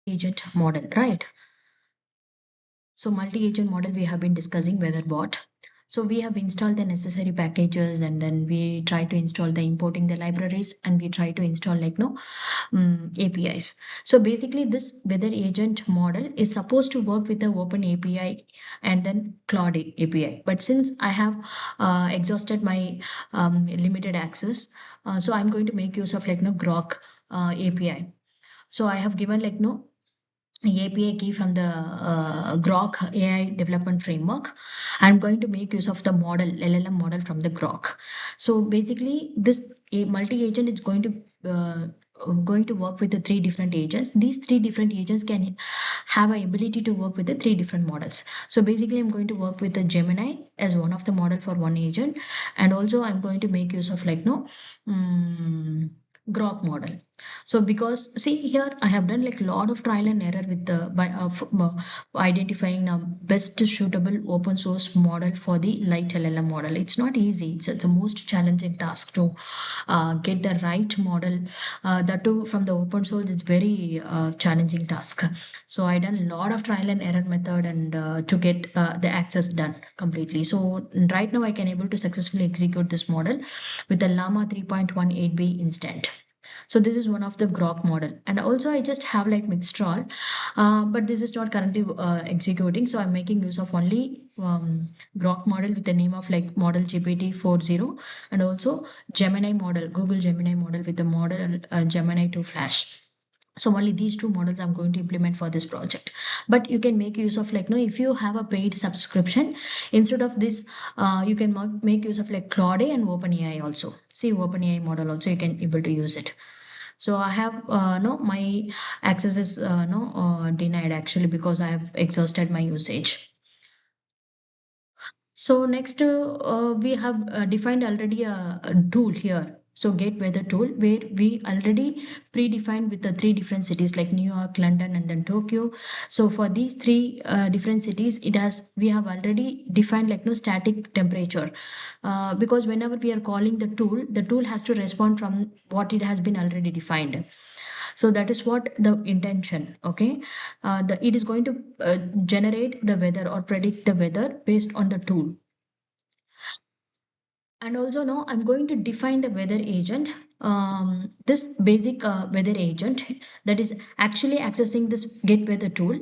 agent model, right? So multi-agent model we have been discussing whether bot. So we have installed the necessary packages and then we try to install the importing the libraries and we try to install like no APIs. So basically this weather agent model is supposed to work with the open API and then Claude API. But since I have exhausted my limited access, so I'm going to make use of like no Groq API. So I have given like no API key from the Groq AI development framework. I'm going to make use of the model, LLM model from the Groq. So basically, this multi-agent is going to work with the three different agents. These three different agents can have a ability to work with the three different models. So basically, I'm going to work with the Gemini as one of the model for one agent, and also I'm going to make use of like no. mm Grok model. So because see here I have done like a lot of trial and error with the by identifying best suitable open source model for the light LLM model. It's not easy. It's the most challenging task to get the right model. That too from the open source. It's very challenging task. So I done a lot of trial and error method and to get the access done completely. So right now I can able to successfully execute this model with the Llama 3.18b instant. So this is one of the Grok model. And also I just have like Mixtral, but this is not currently executing. So I'm making use of only Grok model with the name of like model GPT-40 and also Gemini model, Google Gemini model with the model Gemini 2 Flash. So only these two models I'm going to implement for this project. But you can make use of like no, if you have a paid subscription, instead of this, you can make use of like Claude and OpenAI also. See OpenAI model also you can able to use it. So I have no my access is no denied actually because I have exhausted my usage. So next, we have defined already a tool here. So get weather tool where we already predefined with the three different cities like New York, London, and then Tokyo. So for these three different cities, it has we have already defined like no static temperature, because whenever we are calling the tool has to respond from what it has been already defined. So that is what the intention. Okay, it is going to generate the weather or predict the weather based on the tool. And also now I'm going to define the weather agent. This basic weather agent that is actually accessing this get weather tool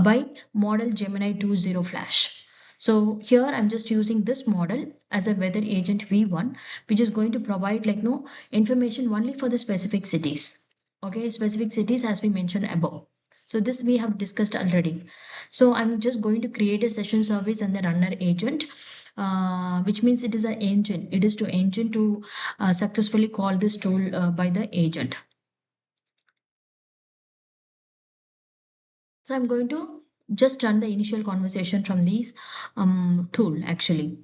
by model Gemini 2.0 Flash. So here I'm just using this model as a weather agent V1, which is going to provide like no information only for the specific cities. Okay, specific cities as we mentioned above. So this we have discussed already. So I'm just going to create a session service and the runner agent, which means it is an engine. It is to engine to successfully call this tool by the agent. So I'm going to just run the initial conversation from these tool actually.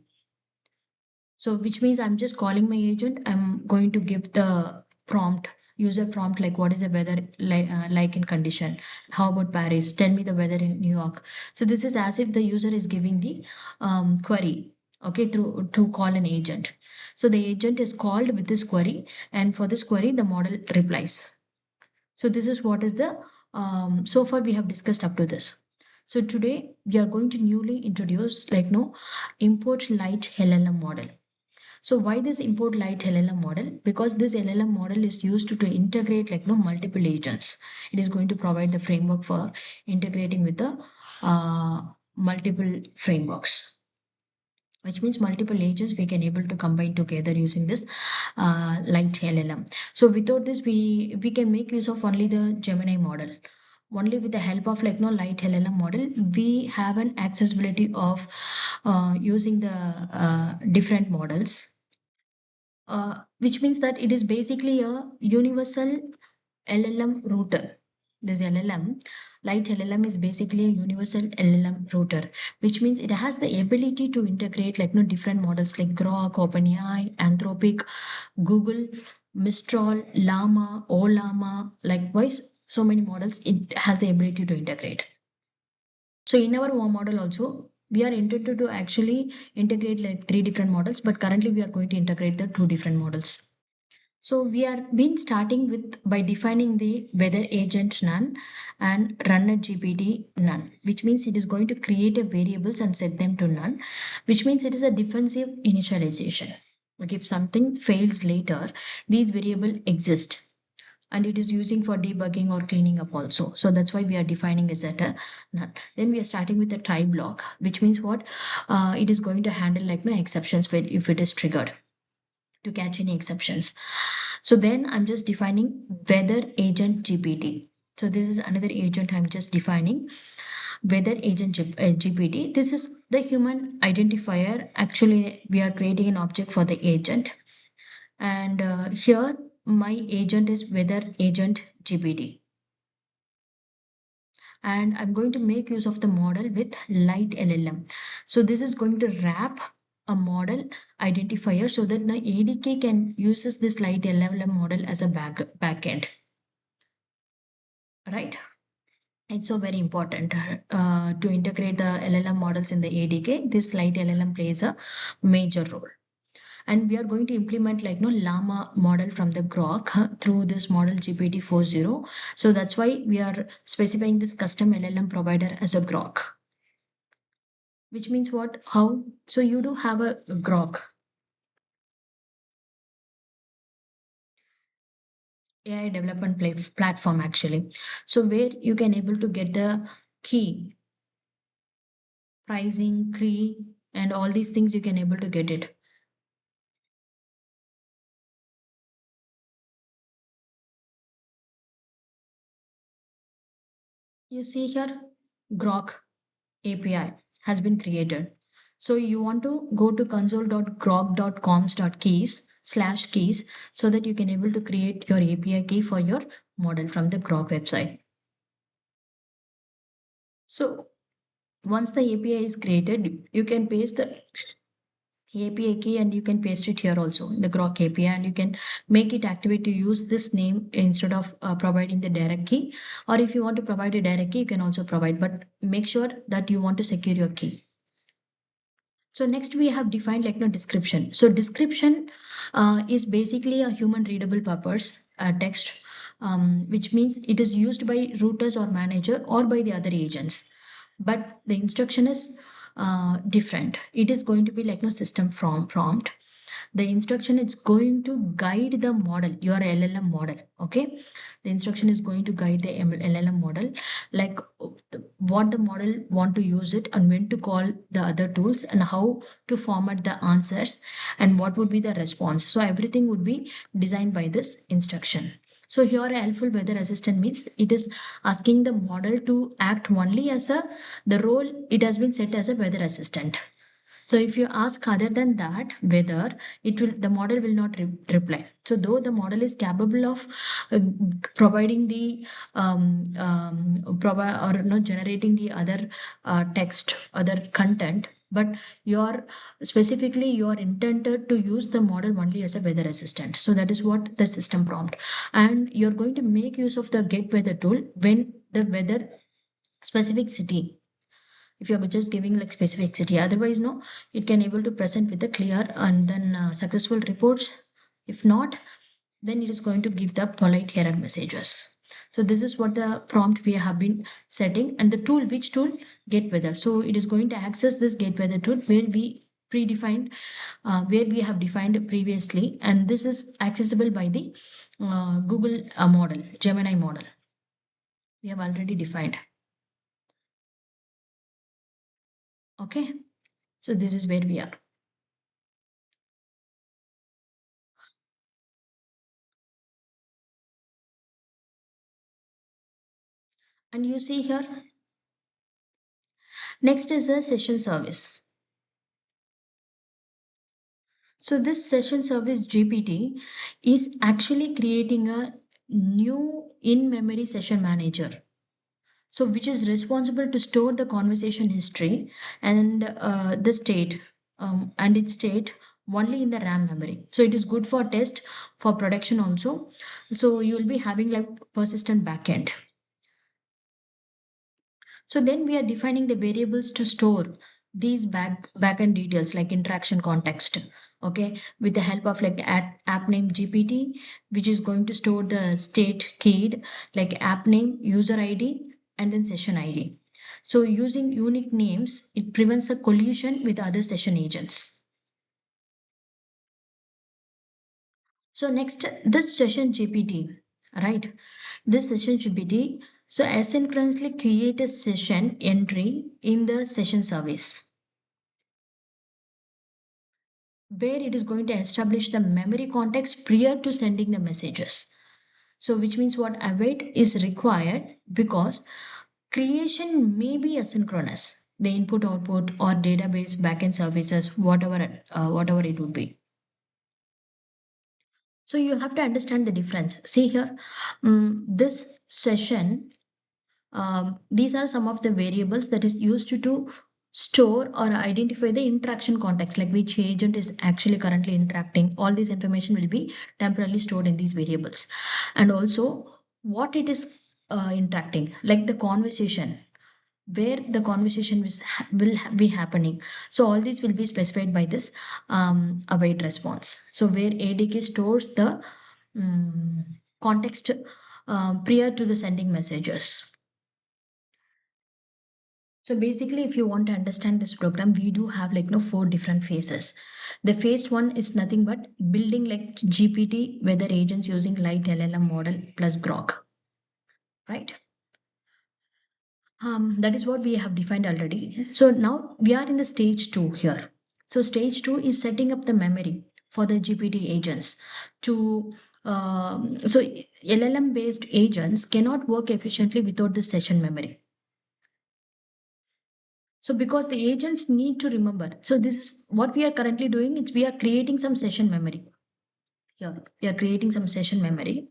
So which means I'm just calling my agent. I'm going to give the prompt, user prompt, like what is the weather like in condition? How about Paris? Tell me the weather in New York. So this is as if the user is giving the query, okay, through to call an agent. So the agent is called with this query, and for this query, the model replies. So this is what is the so far we have discussed up to this. So today we are going to newly introduce like no import light LLM model. So why this import light LLM model? Because this LLM model is used to integrate like no multiple agents. It is going to provide the framework for integrating with the uh, multiple frameworks, which means multiple agents we can able to combine together using this light LLM. So without this, we can make use of only the Gemini model. Only with the help of like no light LLM model, we have an accessibility of using the different models, which means that it is basically a universal LLM router. This LLM, Light LLM is basically a universal LLM router, which means it has the ability to integrate like no different models like Grok, OpenAI, Anthropic, Google, Mistral, Llama, Olama, likewise, so many models it has the ability to integrate. So in our model also, we are intended to actually integrate like three different models, but currently we are going to integrate the two different models. So we are been starting with by defining the weather agent none and runner GPT none, which means it is going to create a variables and set them to none, which means it is a defensive initialization. Like if something fails later, these variable exist and it is using for debugging or cleaning up also. So that's why we are defining as at a none. Then we are starting with a try block, which means what? It is going to handle like no exceptions if it is triggered to catch any exceptions. So then I'm just defining weather agent GPT. So this is another agent I'm just defining weather agent GPT. This is the human identifier. Actually, we are creating an object for the agent. And here my agent is weather agent GPT. And I'm going to make use of the model with LiteLLM. So this is going to wrap a model identifier so that the ADK can uses this LiteLLM model as a backend, right? It's so very important to integrate the LLM models in the ADK. This LiteLLM plays a major role. And we are going to implement like no llama model from the Groq through this model GPT 4.0. So that's why we are specifying this custom LLM provider as a Groq, which means what? How? So you do have a Groq AI development platform actually. So where you can able to get the key pricing, key, and all these things you can able to get it. You see here, Groq API has been created. So you want to go to console.groq.coms.keys/keys so that you can able to create your API key for your model from the Groq website. So once the API is created, you can paste the API key and you can paste it here also in the Groq API and you can make it activate to use this name instead of providing the direct key. Or if you want to provide a direct key, you can also provide, but make sure that you want to secure your key. So next we have defined like no description. So description is basically a human readable purpose text, which means it is used by routers or manager or by the other agents. But the instruction is different. It is going to be like no system from prompt. The instruction is going to guide the model, your LLM model. Okay, the instruction is going to guide the LLM model, like what the model want to use it and when to call the other tools and how to format the answers and what would be the response. So everything would be designed by this instruction. So here a helpful weather assistant means it is asking the model to act only as a the role it has been set as a weather assistant. So if you ask other than that whether it will the model will not reply. So though the model is capable of providing the provide or not generating the other text other content, but you're specifically you're intended to use the model only as a weather assistant. So that is what the system prompt, and you're going to make use of the get weather tool when the weather specific city, if you're just giving like specific city, otherwise no, it can able to present with the clear and then successful reports. If not, then it is going to give the polite error messages. So this is what the prompt we have been setting, and the tool, which tool? Get weather. So it is going to access this get weather tool where we predefined where we have defined previously, and this is accessible by the Google model, Gemini model we have already defined. Okay, so this is where we are. And you see here, next is a session service. So this session service GPT is actually creating a new in-memory session manager. So which is responsible to store the conversation history and the state and its state only in the RAM memory. So it is good for test, for production also. So you will be having like persistent backend. So then we are defining the variables to store. these backend details like interaction context, okay, with the help of like app name GPT, which is going to store the state keyed like app name, user ID, and then session ID. So using unique names, it prevents the collision with other session agents. So next, this session GPT, right? This session GPT, so asynchronously create a session entry in the session service where it is going to establish the memory context prior to sending the messages. So which means what await is required because creation may be asynchronous, the input output or database backend services, whatever it would be. So you have to understand the difference. See here, this session, these are some of the variables that is used to store or identify the interaction context, like which agent is actually currently interacting. All this information will be temporarily stored in these variables. And also what it is interacting, like the conversation, where the conversation be happening. So all these will be specified by this await response. So where ADK stores the context prior to the sending messages. So basically, if you want to understand this program, we do have like four different phases. The phase one is nothing but building like GPT weather agents using light LLM model plus Grok, right? That is what we have defined already. So now we are in the stage two here. So stage two is setting up the memory for the GPT agents to so LLM based agents cannot work efficiently without the session memory. So because the agents need to remember. So this is what we are currently doing. It's we are creating some session memory here. We are creating some session memory.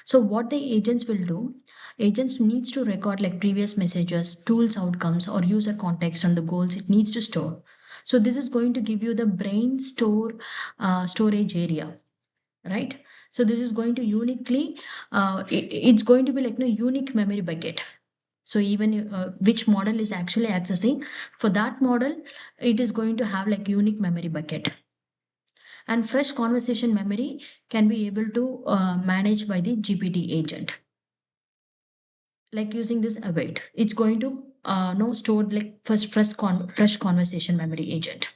So what the agents will do, agents needs to record like previous messages, tools outcomes or user context and the goals it needs to store. So this is going to give you the brain storage area, right? So this is going to uniquely, it's going to be like unique memory bucket. So even which model is actually accessing for that model, it is going to have like unique memory bucket. And fresh conversation memory can be able to manage by the GPT agent. Like using this await, it's going to no stored like fresh conversation memory agent,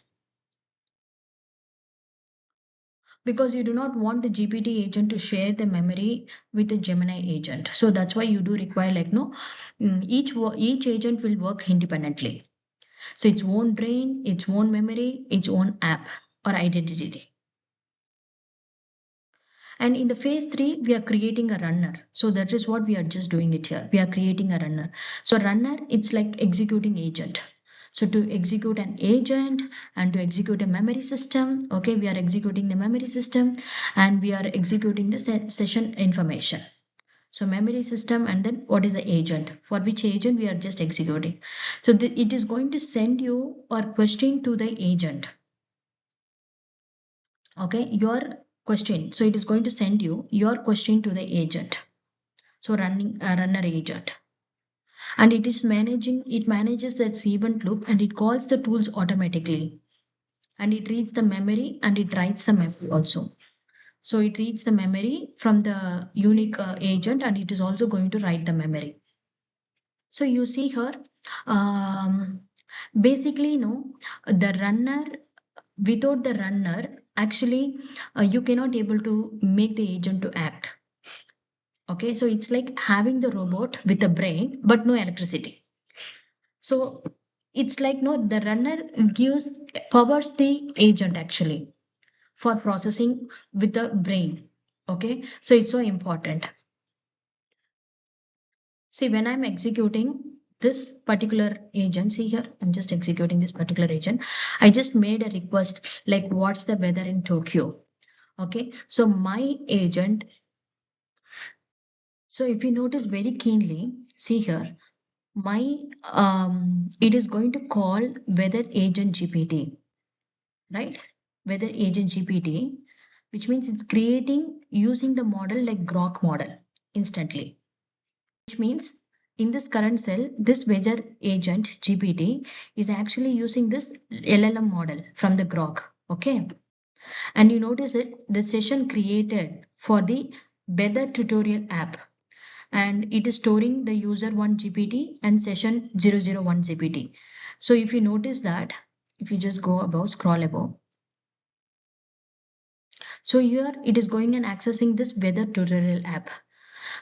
because you do not want the GPT agent to share the memory with the Gemini agent. So that's why you do require like each agent will work independently. So its own brain, its own memory, its own app or identity. And in the phase three, we are creating a runner. So that is what we are just doing it here. We are creating a runner. So runner, it's like executing agent. So to execute an agent and to execute a memory system, okay, we are executing the memory system and we are executing the session information. So memory system and then what is the agent? For which agent we are just executing. So it is going to send you or question to the agent. Okay, your question. So it is going to send you your question to the agent. So running a runner agent. And it manages that event loop and it calls the tools automatically. And it reads the memory and it writes the memory also. So it reads the memory from the unique agent and it is also going to write the memory. So you see here, um, basically, no, the runner, without the runner, actually, you cannot able to make the agent to act. Okay, so it's like having the robot with a brain but no electricity. So it's like no, the runner gives powers the agent actually for processing with the brain. Okay, so it's so important. See, when I'm executing this particular agent, see here, I'm just executing this particular agent. I just made a request like, what's the weather in Tokyo? Okay, so my agent, so if you notice very keenly, see here, my it is going to call weather agent GPT, right? Weather agent GPT, which means it's creating using the model like Grok model instantly, which means in this current cell, this weather agent GPT is actually using this LLM model from the Grok. Okay. And you notice it, the session created for the weather tutorial app, and it is storing the user 1 GPT and session 001 GPT. So if you notice that, if you just go above, scroll above, so here it is going and accessing this weather tutorial app,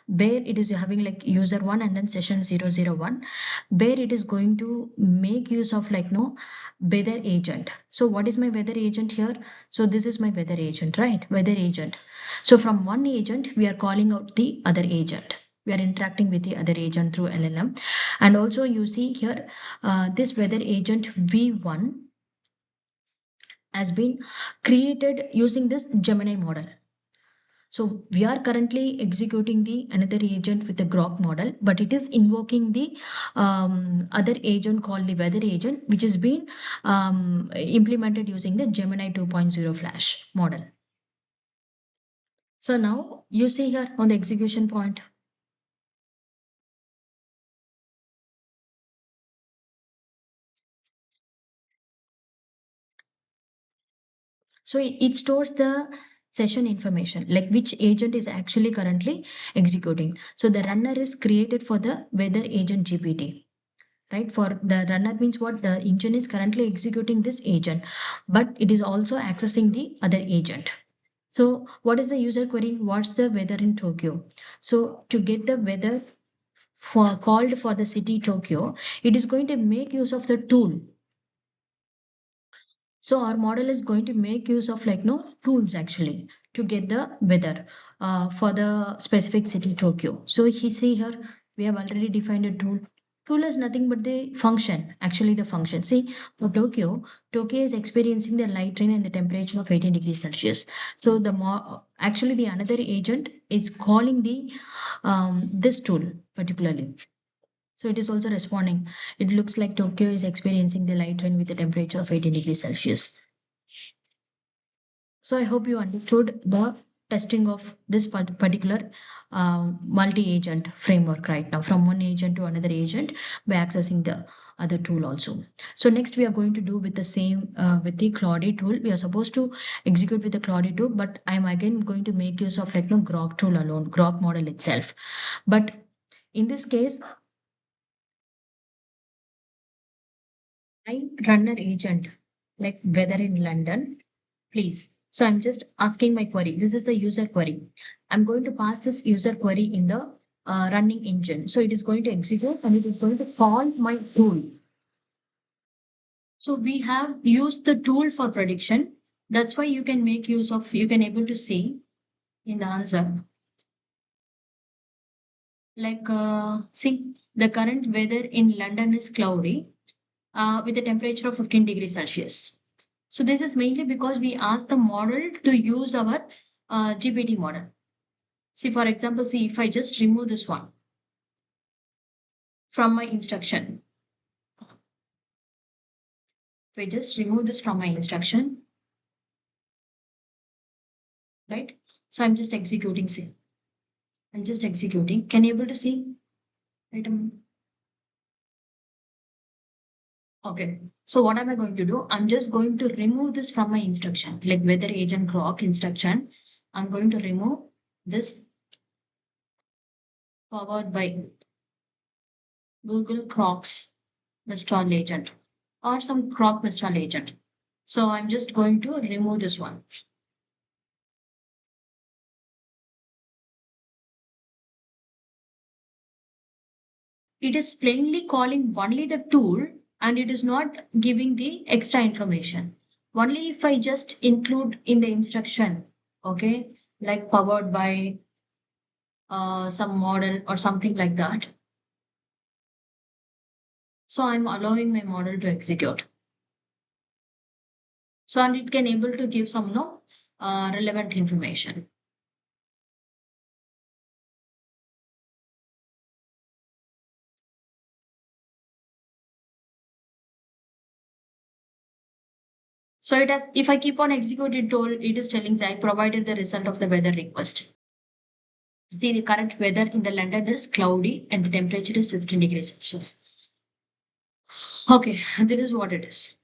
where it is having like user 1 and then session 001, where it is going to make use of like no weather agent. So what is my weather agent here? So this is my weather agent, right? Weather agent. So from one agent we are calling out the other agent, we are interacting with the other agent through LLM. And also you see here, this weather agent v1 has been created using this Gemini model. So we are currently executing the another agent with the Grok model, but it is invoking the other agent called the weather agent, which has been implemented using the Gemini 2.0 Flash model. So now you see here on the execution point. So it stores the session information, like which agent is actually currently executing. So the runner is created for the weather agent GPT, right? For the runner means what, the engine is currently executing this agent, but it is also accessing the other agent. So what is the user query? What's the weather in Tokyo? So to get the weather for called for the city Tokyo, it is going to make use of the tool. So our model is going to make use of like no tools actually to get the weather for the specific city Tokyo. So he see here we have already defined a tool. Tool is nothing but the function, actually the function. See, for Tokyo, Tokyo is experiencing the light rain and the temperature of 18 degrees Celsius. So actually the another agent is calling the this tool particularly. So it is also responding. It looks like Tokyo is experiencing the light rain with a temperature of 18 degrees Celsius. So I hope you understood the testing of this particular multi-agent framework right now, from one agent to another agent by accessing the other tool also. So next we are going to do with the same with the Claude tool. We are supposed to execute with the Claude tool, but I'm again going to make use of like no Grok tool alone, Grok model itself. But in this case, I runner agent, like weather in London, please. So I'm just asking my query. This is the user query. I'm going to pass this user query in the running engine. So it is going to execute and it is going to call my tool. So we have used the tool for prediction. That's why you can make use of, you can able to see in the answer. Like, see, the current weather in London is cloudy with a temperature of 15 degrees Celsius. So this is mainly because we asked the model to use our GPT model. See, for example, see if I just remove this one from my instruction. If I just remove this from my instruction, right? So I'm just executing, see. I'm just executing. Can you able to see? Right. Okay. So what am I going to do? I'm just going to remove this from my instruction, like weather agent clock instruction. I'm going to remove this powered by Google Croc's Mistral agent or some Croc Mistral agent. So I'm just going to remove this one. It is plainly calling only the tool and it is not giving the extra information. Only if I just include in the instruction, okay, like powered by some model or something like that. So I'm allowing my model to execute. So and it can able to give some no relevant information. So it has, if I keep on executing tool, it is telling I provided the result of the weather request. See, the current weather in the London is cloudy and the temperature is 15 degrees Celsius. Okay, this is what it is.